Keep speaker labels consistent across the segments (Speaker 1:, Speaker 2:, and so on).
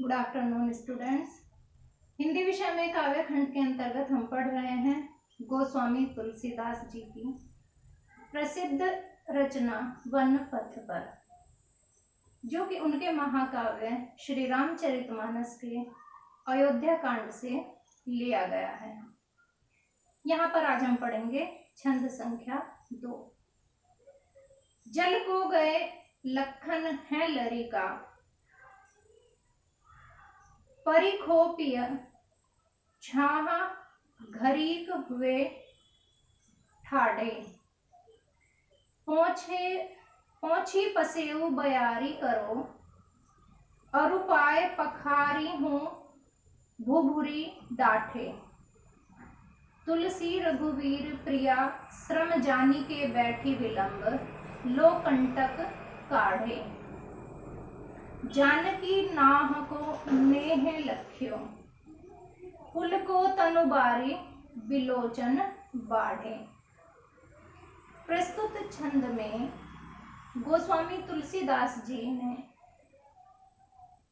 Speaker 1: Good afternoon students. Hindi विषय में काव्य खंड के अंतर्गत हम पढ़ रहे हैं गोस्वामी तुलसीदास जी की प्रसिद्ध रचना वन पथ पर, जो कि उनके महाकाव्य श्री रामचरितमानस के अयोध्या कांड से लिया गया है। यहाँ पर आज हम पढ़ेंगे छंद संख्या 2। जल को गए लखन है लरिका, परिखो पिय छाह घरीक हुए ठाडे, पहुँची पसेऊ बयारी करो, अरुपाय पखारी हूँ भुभुरी डाठे, तुलसी रघुवीर प्रिया श्रम जानी के बैठी विलंब, लो कंटक काढ़े, जानकी नाह को नेह लख्यो, फूल को तनु बारी बिलोचन बाढ़े। प्रस्तुत छंद में गोस्वामी तुलसीदास जी ने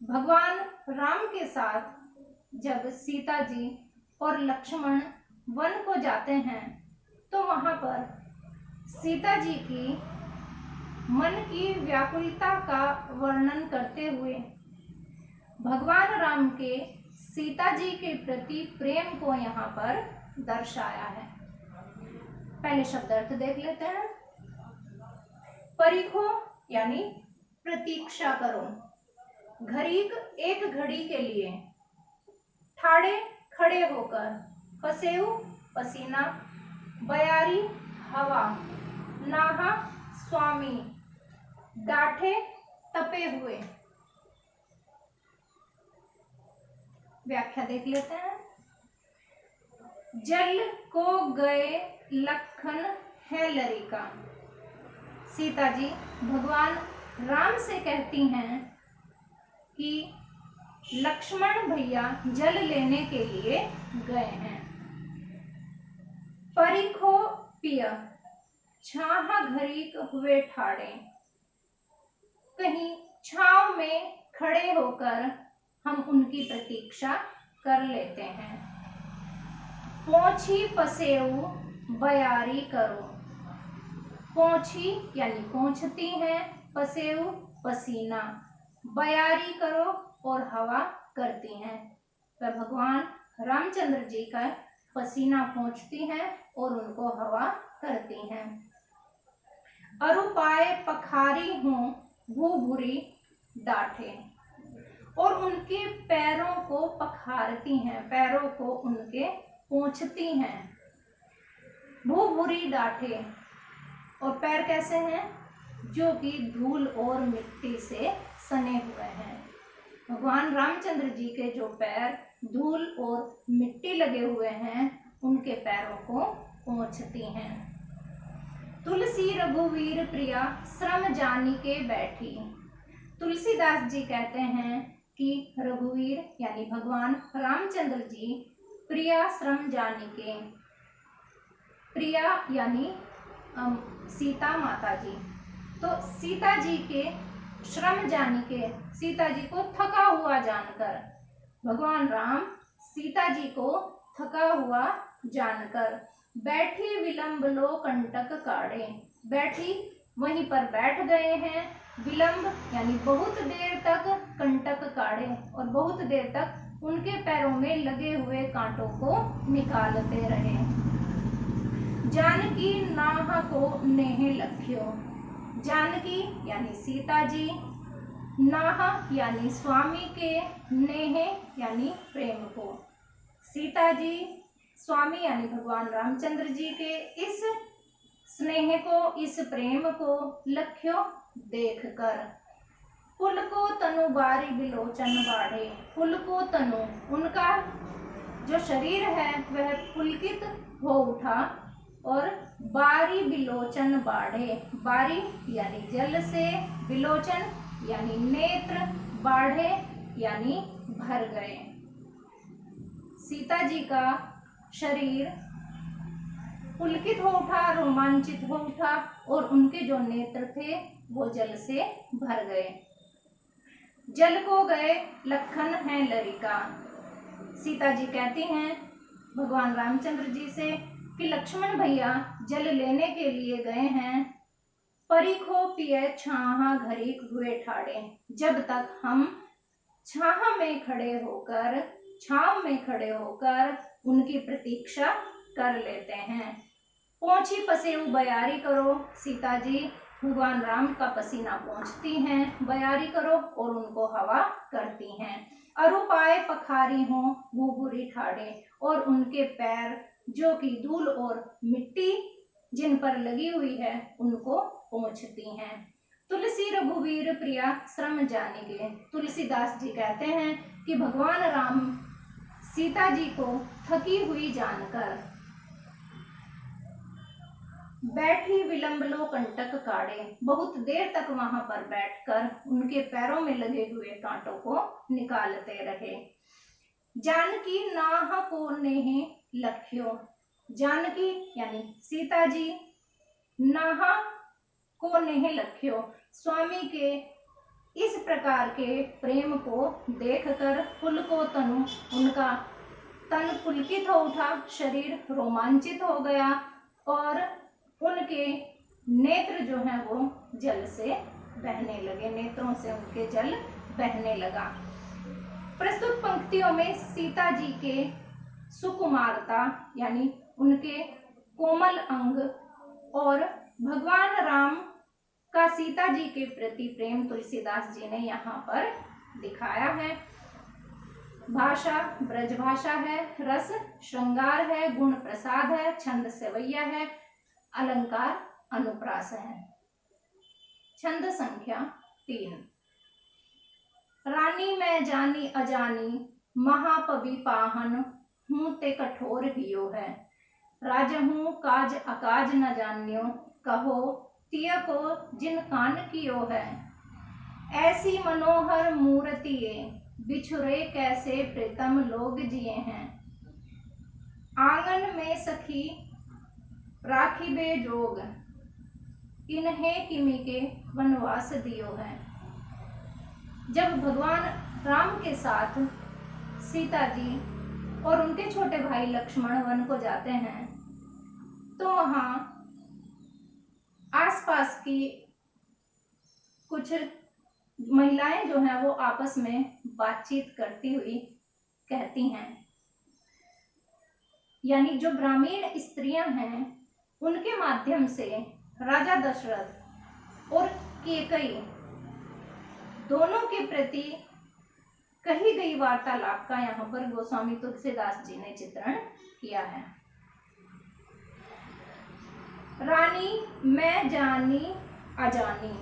Speaker 1: भगवान राम के साथ जब सीता जी और लक्ष्मण वन को जाते हैं तो वहां पर सीता जी की मन की व्याकुलता का वर्णन करते हुए भगवान राम के सीता जी के प्रति प्रेम को यहाँ पर दर्शाया है। पहले शब्दार्थ देख लेते हैं। परिखो यानी प्रतीक्षा करो, घरीक एक घड़ी के लिए, ठाड़े खड़े होकर, पसेऊ पसीना, बयारी हवा, नाहा स्वामी, डाठे तपे हुए। व्याख्या देख लेते हैं। जल को गए लखन है लरिका, सीता जी भगवान राम से कहती हैं कि लक्ष्मण भैया जल लेने के लिए गए हैं। परिखो पिय छाह घरीक हुए ठाड़े, कहीं छाव में खड़े होकर हम उनकी प्रतीक्षा कर लेते हैं। पोंछी पसेऊ बयारी करो, पोंछी यानी पोंछती हैं, पसेऊ पसीना, बयारी करो और हवा करती हैं। वह भगवान रामचंद्र जी का पसीना पोंछती हैं और उनको हवा करती हैं। अरुपाय पखारी हूँ भूभुरी डाठे, और उनके पैरों को पखारती हैं, पैरों को उनके पोंछती हैं। भूभुरी डाठे, और पैर कैसे हैं? जो कि धूल और मिट्टी से सने हुए हैं। भगवान रामचंद्र जी के जो पैर धूल और मिट्टी लगे हुए हैं, उनके पैरों को पोंछती हैं। तुलसी रघुवीर प्रिया श्रम जानी के बैठी, तुलसीदास जी कहते हैं कि रघुवीर यानी भगवान रामचंद्र जी प्रिया श्रम जानी के, प्रिया यानी सीता माता जी, तो सीता जी के श्रम जानी के, सीता जी को थका हुआ जानकर, भगवान राम सीता जी को थका हुआ जानकर बैठी विलंब लो कंटक काढ़े, बैठी वहीं पर बैठ गए हैं, विलंब यानी बहुत देर तक कंटक काढ़े, और बहुत देर तक उनके पैरों में लगे हुए कांटों को निकालते रहे। जानकी नाह को नेह लख्यो, जानकी यानी सीता जी, नाह यानी स्वामी के, नेह यानी प्रेम को, सीता जी स्वामी यानी भगवान रामचंद्र जी के इस स्नेह को, इस प्रेम को लख्यो देखकर, फूल को तनु बारी बिलोचन बाढ़े, फूल को तनु उनका जो शरीर है वह पुलकित हो उठा, और बारी बिलोचन बाढ़े, बारी यानी जल से, बिलोचन यानी नेत्र, बाढ़े यानी भर गए। सीता जी का शरीर पुलकित हो उठा, रोमांचित हो उठा, और उनके जो नेत्र थे वो जल से भर गए। जल को गए लखन है लरिका। सीता जी कहती हैं भगवान रामचंद्र जी से कि लक्ष्मण भैया जल लेने के लिए गए हैं, परिखो पिए छाहा घरीक हुए ठाड़े। जब तक हम छाह में खड़े होकर उनकी प्रतीक्षा कर लेते हैं। पोंछी पसेऊ बयारी करो। सीता जी भगवान राम का पसीना पोंछती हैं, बयारी करो और उनको हवा करती हैं। अरुपाए पखारी हो भूभुरी ठाड़े, और उनके पैर जो कि धूल और मिट्टी जिन पर लगी हुई है उनको पोंछती हैं। तुलसी रघुवीर प्रिया श्रम जानिगे। तुलसीदास जी कहते हैं कि भगवान राम सीता जी को थकी हुई जानकर बैठी विलंब लो कंटक काढ़े, बहुत देर तक वहां पर बैठकर उनके पैरों में लगे हुए कांटों को निकालते रहे। जानकी नाह को नेह लख्यो। जानकी यानी सीता जी नाह को नेह लख्यो, स्वामी के इस प्रकार के प्रेम को देखकर पुलको तनु, उनका तन पुलकित हो उठा, शरीर रोमांचित हो गया और उनके नेत्र जो हैं वो जल से बहने लगे, नेत्रों से उनके जल बहने लगा। प्रस्तुत पंक्तियों में सीता जी के सुकुमारता यानी उनके कोमल अंग और भगवान राम का सीता जी के प्रति प्रेम तुलसीदास जी ने यहाँ पर दिखाया है। भाषा ब्रज भाषा है, रस श्रृंगार है, गुण प्रसाद है, छंद सेवैया है, अलंकार अनुप्रास है। छंद संख्या 3। रानी मैं जानी अजानी महापवि पाहन, हूँ ते कठोर हियो है। राजहूँ काज अकाज न जान्यो, कहो तिय को जिन कान कियो है। ऐसी मनोहर मूर्तिये बिछुरे कैसे प्रीतम लोग जिए हैं। आंगन में सखी राखिबे जोग, इन्हें किमी के वनवास दियो है। जब भगवान राम के साथ सीता जी और उनके छोटे भाई लक्ष्मण वन को जाते हैं तो वहां आसपास की कुछ महिलाएं जो हैं वो आपस में बातचीत करती हुई कहती हैं, यानी जो ग्रामीण स्त्रियां हैं उनके माध्यम से राजा दशरथ और कैकेयी दोनों के प्रति कही गई वार्तालाप का यहाँ पर गोस्वामी तुलसीदास जी ने चित्रण किया है। रानी मैं जानी अजानी,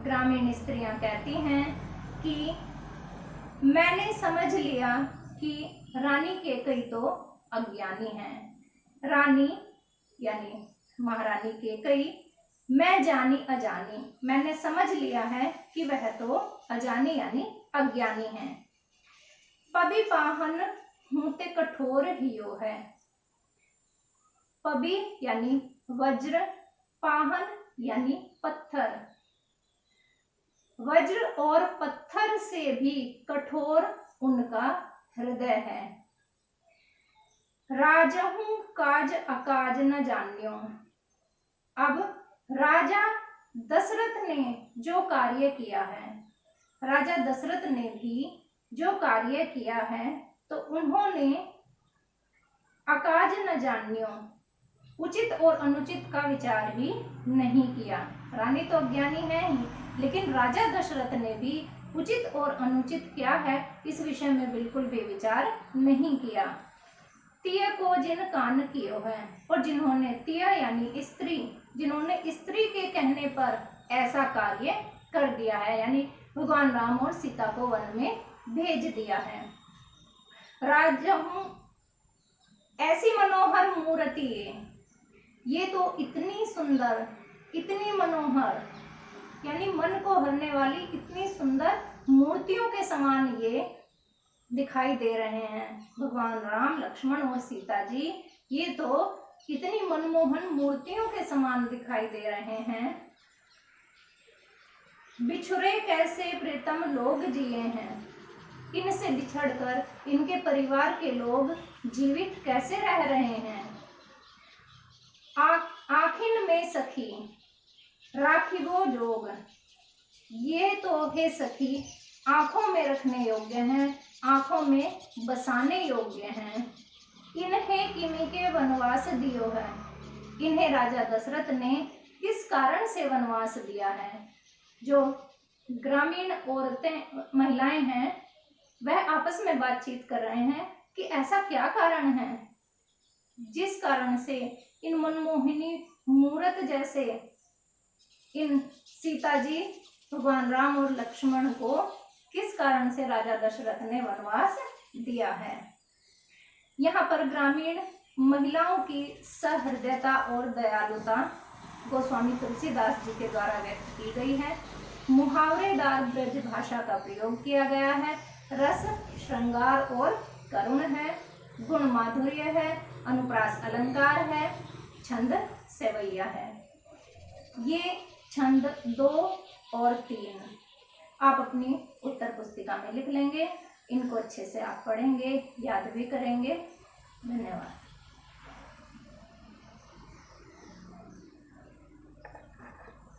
Speaker 1: ग्रामीण स्त्रियां कहती हैं कि मैंने समझ लिया कि रानी कैकेयी तो अज्ञानी है। रानी यानी महारानी कैकेयी, मैं जानी अजानी, मैंने समझ लिया है कि वह तो अजानी यानी अज्ञानी है। पबि पाहन हूँ ते कठोर हियो है। पबि यानी वज्र, पाहन यानी पत्थर। वज्र और पत्थर से भी कठोर उनका हृदय है। राजहूँ काज अकाज न जान्यो। अब राजा दशरथ ने जो कार्य किया है, राजा दशरथ ने भी जो कार्य किया है तो उन्होंने अकाज न जान्यो, उचित और अनुचित का विचार ही नहीं किया। रानी तो अज्ञानी है ही, लेकिन राजा दशरथ ने भी उचित और अनुचित क्या है इस विषय में बिल्कुल भी विचार नहीं किया। तिय को जिन कान कियो है, और जिन्होंने तिय यानी स्त्री, जिन्होंने स्त्री के कहने पर ऐसा कार्य कर दिया है, यानी भगवान राम और सीता को वन में भेज दिया है। राजहूँ ऐसी मनोहर मूर्ति, ये तो इतनी सुंदर, इतनी मनोहर यानी मन को हरने वाली इतनी सुंदर मूर्तियों के समान ये दिखाई दे रहे हैं। भगवान राम, लक्ष्मण और सीता जी ये तो इतनी मनमोहन मूर्तियों के समान दिखाई दे रहे हैं। बिछुरे कैसे प्रीतम लोग जिए हैं, इनसे बिछड़कर इनके परिवार के लोग जीवित कैसे रह रहे हैं। आखिन में सखी राखिबो जोग, ये तो हे सखी आंखों में रखने योग्य हैं, आंखों में बसाने योग्य हैं। इन्हें किमी के वनवास दियो है, इन्हें राजा दशरथ ने किस कारण से वनवास दिया है। जो ग्रामीण औरतें महिलाएं हैं वह आपस में बातचीत कर रहे हैं कि ऐसा क्या कारण है जिस कारण से इन मनमोहिनी मूर्त जैसे इन सीता जी, भगवान राम और लक्ष्मण को किस कारण से राजा दशरथ ने वनवास दिया है। यहाँ पर ग्रामीण महिलाओं की सहृदयता और दयालुता गोस्वामी तुलसीदास जी के द्वारा व्यक्त की गई है। मुहावरेदार ब्रज भाषा का प्रयोग किया गया है। रस श्रृंगार और करुण है, गुण माधुर्य है, अनुप्रास अलंकार है, छंद सेवैया है। ये छंद 2 और 3 आप अपनी उत्तर पुस्तिका में लिख लेंगे। इनको अच्छे से आप पढ़ेंगे, याद भी करेंगे। धन्यवाद।